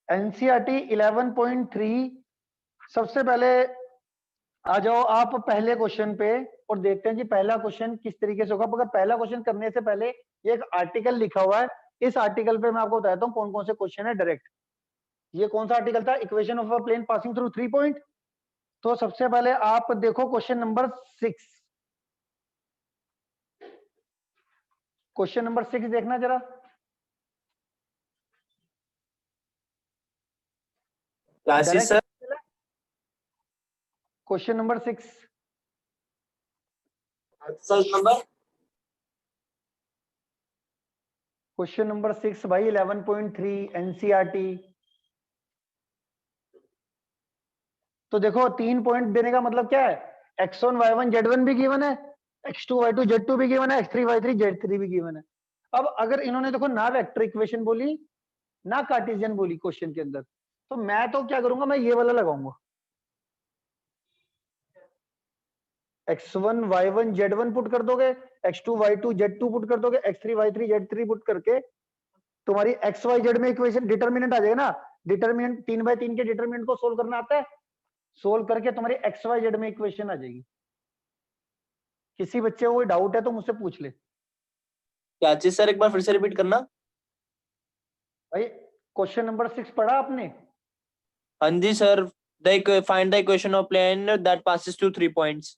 NCERT 11.3। सबसे पहले आ जाओ आप पहले क्वेश्चन पे और देखते हैं जी पहला क्वेश्चन किस तरीके से होगा। मगर पहला क्वेश्चन करने से पहले ये एक आर्टिकल लिखा हुआ है, इस आर्टिकल पे मैं आपको बताता हूँ कौन कौन से क्वेश्चन है डायरेक्ट। ये कौन सा आर्टिकल था? Equation of a plane passing through 3 point. तो सबसे पहले आप देखो क्वेश्चन नंबर 6। क्वेश्चन नंबर 6 देखना जरा। Classes sir. Question number 6 number question number 6 भाई 11.3 एनसीईआरटी। तो देखो 3 पॉइंट देने का मतलब क्या है? x1 y1 z1 भी गिवन है, x2 y2 z2 भी गिवन है, x3 y3 z3 भी गिवन है। अब अगर इन्होंने देखो ना वेक्टर इक्वेशन बोली ना कार्टेशियन बोली क्वेश्चन के अंदर, तो मैं तो क्या करूंगा, मैं ये वाला लगाऊंगा। x1 y1 z1 पुट कर दोगे, x2 y2 z2 पुट कर दोगे, x3 y3 z3 पुट करके तुम्हारी x y z में इक्वेशन डिटर्मिनेंट आ जाएगा ना। डिटर्मिनेंट 3/3 के डिटर्मिनेंट को सोल्व करना आता है, सोल्व करके तुम्हारी एक्स वाई जेड में इक्वेशन आ जाएगी। किसी बच्चे को कोई डाउट है तो मुझसे पूछ ले। क्या चीज सर, एक बार फिर से रिपीट करना। भाई क्वेश्चन नंबर 6 पढ़ा आपने? हाँ जी sir. Find the equation of plane that passes to 3 points.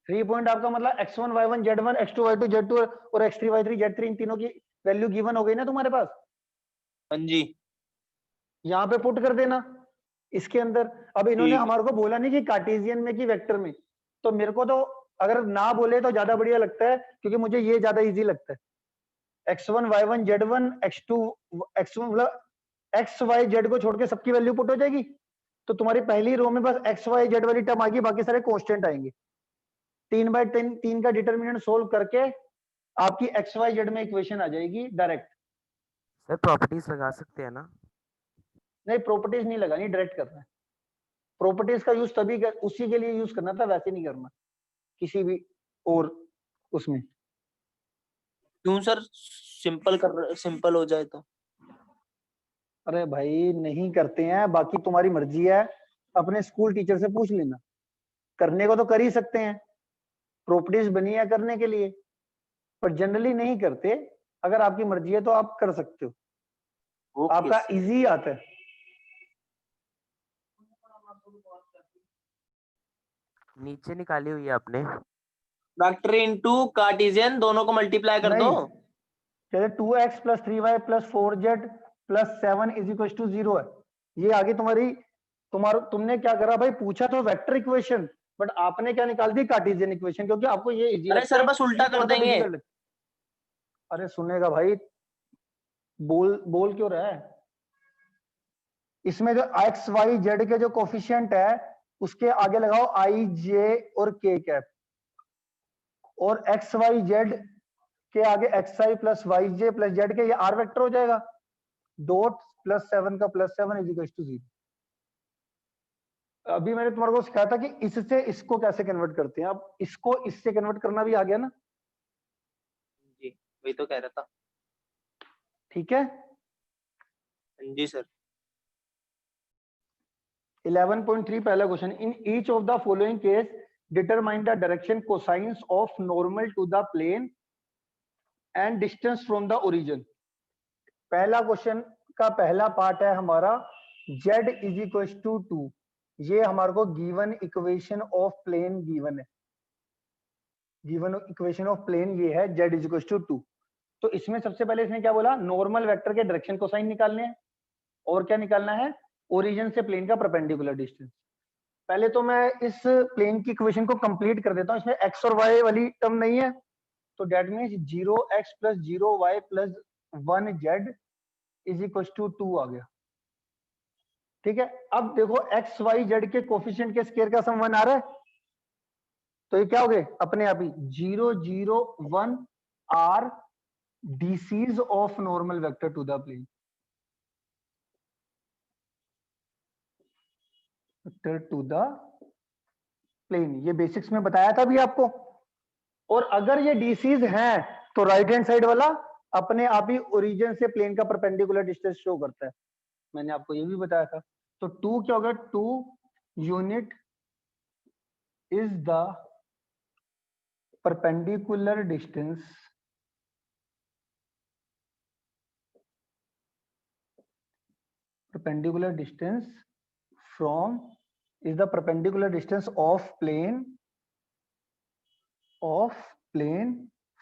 3 point आपका मतलब x1 y1 z1 x2 y2 z2 और x3 y3 z3, इन तीनों की वैल्यू गिवन हो गई ना तुम्हारे पास। हाँ जी यहाँ पे पुट कर देना इसके अंदर। अब इन्होंने ठीक। हमारे को बोला नहीं कि कार्टेशियन में कि वेक्टर में, तो मेरे को तो अगर ना बोले तो ज्यादा बढ़िया लगता है, क्योंकि मुझे ये ज्यादा इजी लगता है। x1 y1 z1 x2 x1 मतलब एक्स वाई जेड को छोड़ के सबकी वैल्यू पुट हो जाएगी। तो तुम्हारी पहली रो में बस एक्स वाई जेड वाली टर्म आएगी, बाकी सारे कांस्टेंट आएंगे। 3/3 का डिटर्मिनेंट सोल्व करके आपकी एक्स वाई जेड में इक्वेशन आ जाएगी डायरेक्ट। सर प्रॉपर्टीज लगा सकते हैं ना? नहीं, प्रॉपर्टीज नहीं लगानी, डायरेक्ट करना है। प्रॉपर्टीज का यूज तभी उसी के लिए यूज करना था, वैसे नहीं करना किसी भी और उसमें। क्यों सर? सिंपल हो जाए तो। अरे भाई नहीं करते हैं, बाकी तुम्हारी मर्जी है, अपने स्कूल टीचर से पूछ लेना। करने को तो कर ही सकते हैं, प्रॉपर्टीज बनी है करने के लिए, पर जनरली नहीं करते। अगर आपकी मर्जी है तो आप कर सकते हो, आपका इजी आता है। नीचे निकाली हुई है आपने। वेक्टर इनटू कार्टेशियन दोनों को मल्टीप्लाई कर दो। चलिए 2x + 3y + 4z + 7 = 0 है। ये आगे तुमने क्या करा भाई, पूछा तो वेक्टर इक्वेशन, बट आपने क्या निकाल दी? कार्टेशियन इक्वेशन, क्योंकि आपको ये इजी अरे लगता सर है, बस उल्टा ये कर थोड़ा सा देंगे। डिफिकल्ट लगता है। अरे सुनेगा भाई, बोल क्यों रहा है? इसमें जो x y z के जो कोफिशिएंट है उसके आगे लगाओ i j और k कैप, और x y z के आगे xi + yj + z के, ये r वेक्टर हो जाएगा। डॉट +7 का +7 = 0। अभी मैंने तुम्हारे को सिखाया था कि इससे इसको कैसे कन्वर्ट करते हैं। अब इसको इससे कन्वर्ट करना भी आ गया ना। जी वही तो कह रहा था। ठीक है, जी सर। 11.3 पहला question. In each of the following case determine the direction cosines of normal to the plane and distance from the origin. पहला क्वेश्चन का पहला पार्ट है हमारा z = 2। ये हमारे को given equation of plane given है, गिवन इक्वेशन ऑफ प्लेन ये है z = 2। तो इसमें सबसे पहले इसने क्या बोला? नॉर्मल वेक्टर के डायरेक्शन कोसाइन निकालने हैं, और क्या निकालना है? ओरिजिन से प्लेन का परपेंडिकुलर डिस्टेंस। पहले तो मैं इस प्लेन की इक्वेशन को कंप्लीट कर देता हूं। इसमें x और y वाली टर्म नहीं है, तो that means 0x + 0y + 1z = 2 आ गया। ठीक है, अब देखो x y z के कोफिशिएंट के स्क्वायर का सम 1 आ रहा है, तो ये क्या हो गए अपने आप ही 0 0 1 are DCs of normal vector to the plane, vector to the plane. ये बेसिक्स में बताया था भी आपको। और अगर ये डीसीज हैं तो राइट हैंड साइड वाला अपने आप ही ओरिजिन से प्लेन का परपेंडिकुलर डिस्टेंस शो करता है। मैंने आपको ये भी बताया था। तो 2 क्या होगा, 2 unit is the perpendicular distance from is the perpendicular distance of plane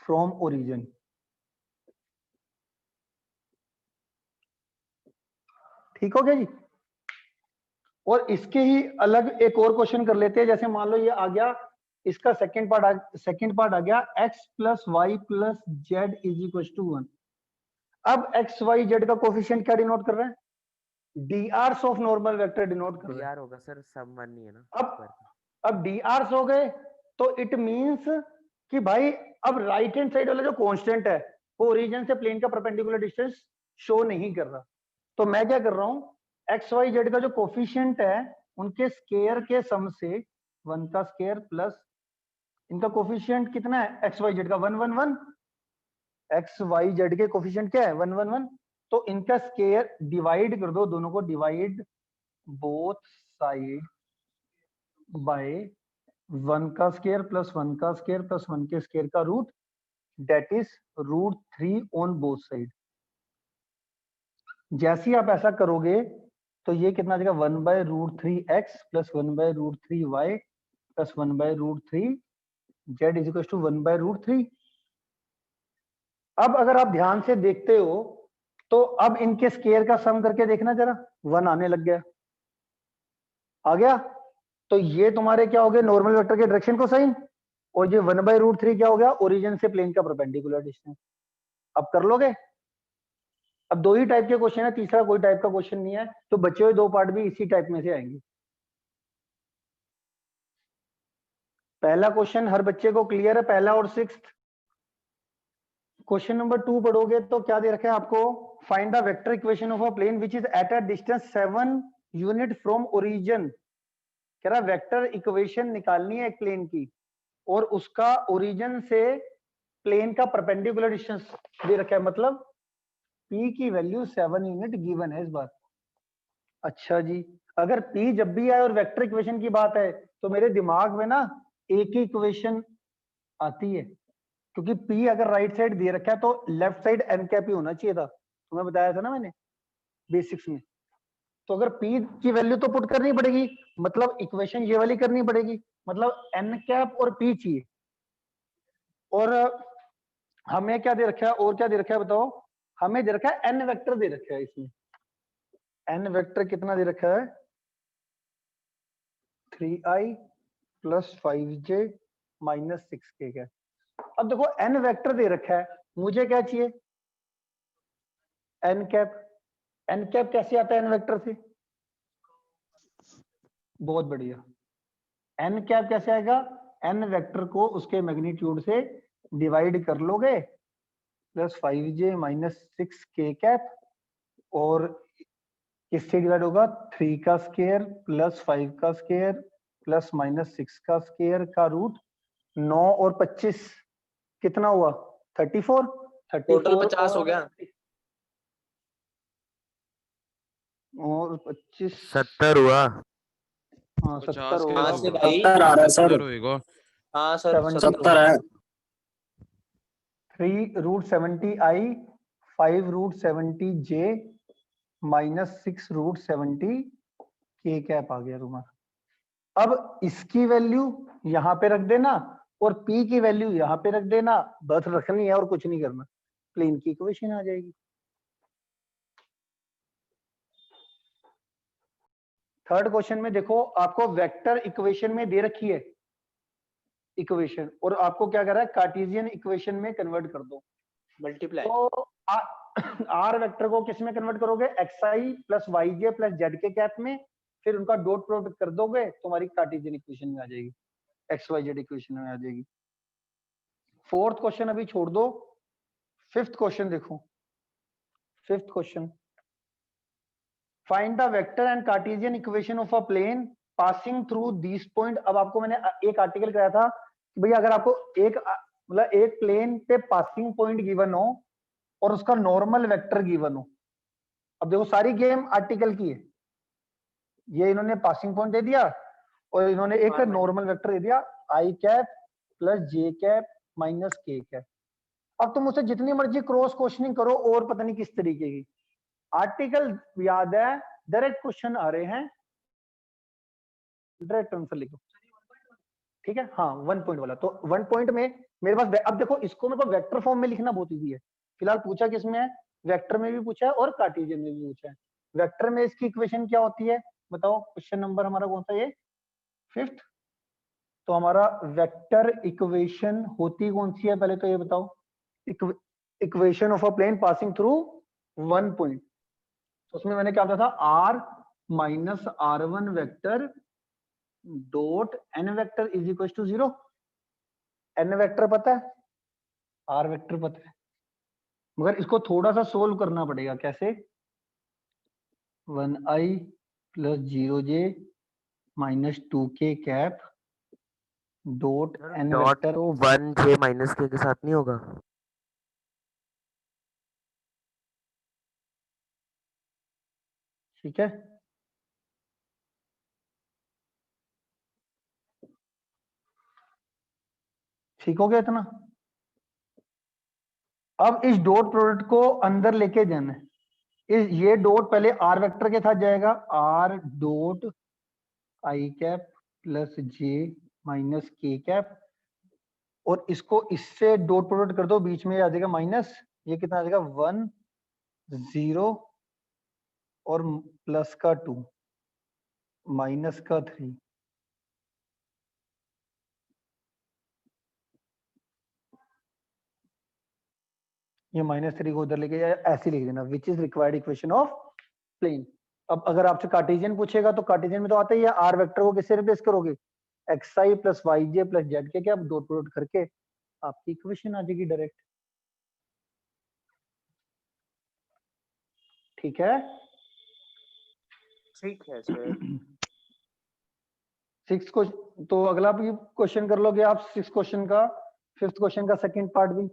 from origin. ठीक हो गया जी। और इसके ही अलग एक और क्वेश्चन कर लेते हैं। जैसे मान लो ये आ गया, इसका सेकंड पार्ट आ गया x plus y plus z is equal to 1। अब एक्स वाई जेड का कोफिशिएंट क्या डिनोट कर रहा है, drs of normal vector denote कर रहा है। यार होगा सर, सब 1 नहीं है ना। अब drs हो गए तो इट मींस कि भाई अब राइट हैंड साइड वाला जो कांस्टेंट है वो ओरिजिन से प्लेन का परपेंडिकुलर डिस्टेंस शो नहीं कर रहा। तो मैं क्या कर रहा हूं, एक्स वाई जेड का जो कोफिशिएंट है उनके स्केयर के सम से 1 का स्केयर प्लस इनका कोफिशिएंट कितना है एक्स वाई जेड का 1 1 1, एक्स वाई जेड के कोफिशिएंट क्या है 1 1 1। तो इनका स्केयर डिवाइड कर दो, दोनों को डिवाइड बोथ साइड बाय 1 का स्केयर प्लस 1 का स्केयर प्लस 1 के स्केयर का root, that is √3 on both side. जैसे ही आप ऐसा करोगे तो ये कितना आ जाएगा 1/√3x plus 1/√3y plus 1/√3z is equal to 1/√3। अब अगर आप ध्यान से देखते हो तो अब इनके स्केयर का सम करके देखना जरा, 1 आने लग गया, आ गया। तो ये तुम्हारे क्या हो गए नॉर्मल वेक्टर के डायरेक्शन को साइन, और ये 1/√3 क्या हो गया ओरिजिन से प्लेन का परपेंडिकुलर डिस्टेंस। अब कर लोगे। अब 2 ही टाइप के क्वेश्चन है, तीसरा कोई टाइप का क्वेश्चन नहीं है, तो बचे हुए 2 पार्ट भी इसी टाइप में से आएंगे। पहला क्वेश्चन हर बच्चे को क्लियर है, पहला और 6th। क्वेश्चन नंबर 2 पढ़ोगे तो क्या दे रखा है आपको, find the vector equation of a plane which is at a distance 7 unit from origin. कह रहा वेक्टर इक्वेशन निकालनी है एक प्लेन की और उसका ओरिजिन से प्लेन का परपेंडिकुलर डिस्टेंस दे रखा है, मतलब P की वैल्यू 7 यूनिट गिवन है इस बार। अच्छा जी, अगर P जब भी आए और वेक्टर इक्वेशन की बात है तो मेरे दिमाग में ना एक ही इक्वेशन आती है, क्योंकि P अगर राइट साइड दे रखा है तो लेफ्ट साइड n कैप ही होना चाहिए था, तुम्हें बताया था ना मैंने बेसिक्स में। तो अगर P की वैल्यू तो पुट करनी पड़ेगी, मतलब इक्वेशन ये वाली करनी पड़ेगी, मतलब n कैप और P चाहिए। और हमें क्या दे रखा है, और क्या दे रखा है बताओ, हमें दे रखा है n वेक्टर दे रखा है। इसमें n वेक्टर कितना दे रखा है 3i plus 5j minus 6k का। अब देखो n वेक्टर दे रखा है, मुझे क्या चाहिए n कैप। n कैप कैसे आता है n वेक्टर से, बहुत बढ़िया। n कैप कैसे आएगा, n वेक्टर को उसके मैग्नीट्यूड से डिवाइड कर लोगे plus 5j minus 6k cap, और किससे डिवाइड होगा 3 का स्केयर प्लस 5 का स्केयर प्लस माइनस 6 का स्केयर का रूट। 9 और 25 कितना हुआ 34, टोटल 50 हो गया। और 25 70 हुआ। हाँ 70 50 होगा। हाँ से भाई 70 आ रहा है सर, 70 होएगा। हाँ सर 70 है। 3√70i 5√70j minus 6√70k cap आ गया तुम्हारा। अब इसकी वैल्यू यहाँ पे रख देना और P की वैल्यू यहाँ पे रख देना, बस रखनी है और कुछ नहीं करना, प्लेन की इक्वेशन आ जाएगी। थर्ड क्वेश्चन में देखो आपको वेक्टर इक्वेशन में दे रखी है इक्वेशन, और आपको क्या कर रहा है कार्टेशियन इक्वेशन में कन्वर्ट कर दो। मल्टीप्लाई। तो आर वेक्टर को किस में कन्वर्ट करोगे xi plus yj plus Z के कैप में, फिर उनका डॉट प्रोडक्ट कर दोगे तुम्हारी कार्टेशियन इक्वेशन में आ जाएगी, xyz इक्वेशन में आ जाएगी। फोर्थ क्वेश्चन अभी छोड़ दो, फिफ्थ क्वेश्चन देखो। Fifth question, find the vector and Cartesian equation of a plane passing through this point. अब आपको मैंने एक आर्टिकल कराया था कि भैया अगर आपको एक मतलब एक प्लेन पे पासिंग पॉइंट गिवन हो और उसका नॉर्मल वेक्टर गिवन हो, अब देखो सारी गेम आर्टिकल की है, ये इन्होंने पासिंग पॉइंट दे दिया और इन्होंने एक नॉर्मल वेक्टर दे दिया आई कैप प्लस जे कैप माइनस के कैप। अब तुम उसे जितनी मर्जी क्रॉस क्वेश्चनिंग करो और पता नहीं किस तरीके की, आर्टिकल याद है, डायरेक्ट क्वेश्चन आ रहे हैं, डायरेक्ट आंसर लिखो, ठीक है। हाँ 1 पॉइंट वाला, तो 1 पॉइंट में मेरे पास, अब देखो इसको मेरे को वेक्टर फॉर्म में लिखना बहुत इजी है। फिलहाल पूछा किसमें है, वेक्टर में भी पूछा है और कार्टेशियन में भी पूछा है। वेक्टर में इसकी इक्वेशन क्या होती है बताओ, क्वेश्चन नंबर हमारा कौन सा, ये 5th। तो हमारा वेक्टर इक्वेशन होती कौन सी है, पहले तो ये बताओ। Equation of a plane passing through 1 point, तो उसमें मैंने क्या बताया था, r minus r1 vector dot n vector is equal to 0। n vector पता है, r वेक्टर पता है, मगर इसको थोड़ा सा सोल्व करना पड़ेगा। कैसे, 1i plus 0j minus 2k cap dot n dot vector, तो 1j माइनस के साथ नहीं होगा। ठीक है। ठीक हो गया इतना। अब इस डॉट प्रोडक्ट को अंदर लेके जाना है, इस ये डॉट पहले आर वेक्टर के साथ जाएगा, R dot I cap plus J minus के कैप, और इसको इससे डॉट प्रोडक्ट कर दो, बीच में आ जाएगा माइनस, ये कितना आ जाएगा 1 0 और प्लस का 2 माइनस का 3। ये -3 को उधर लेके जाए, ऐसे लिख देना, which is required equation of plane. अब अगर आपसे कार्टेशियन पूछेगा तो कार्टेशियन में तो आता ही है, आर वेक्टर को किससे रिप्लेस करोगे, xi plus yj plus Z के, क्या डॉट प्रोडक्ट करके आपकी इक्वेशन आ जाएगी डायरेक्ट। ठीक है, ठीक है सर। 6 को, तो अगला भी क्वेश्चन कर लोगे आप 6 क्वेश्चन का, 5th क्वेश्चन का सेकंड पार्ट भी।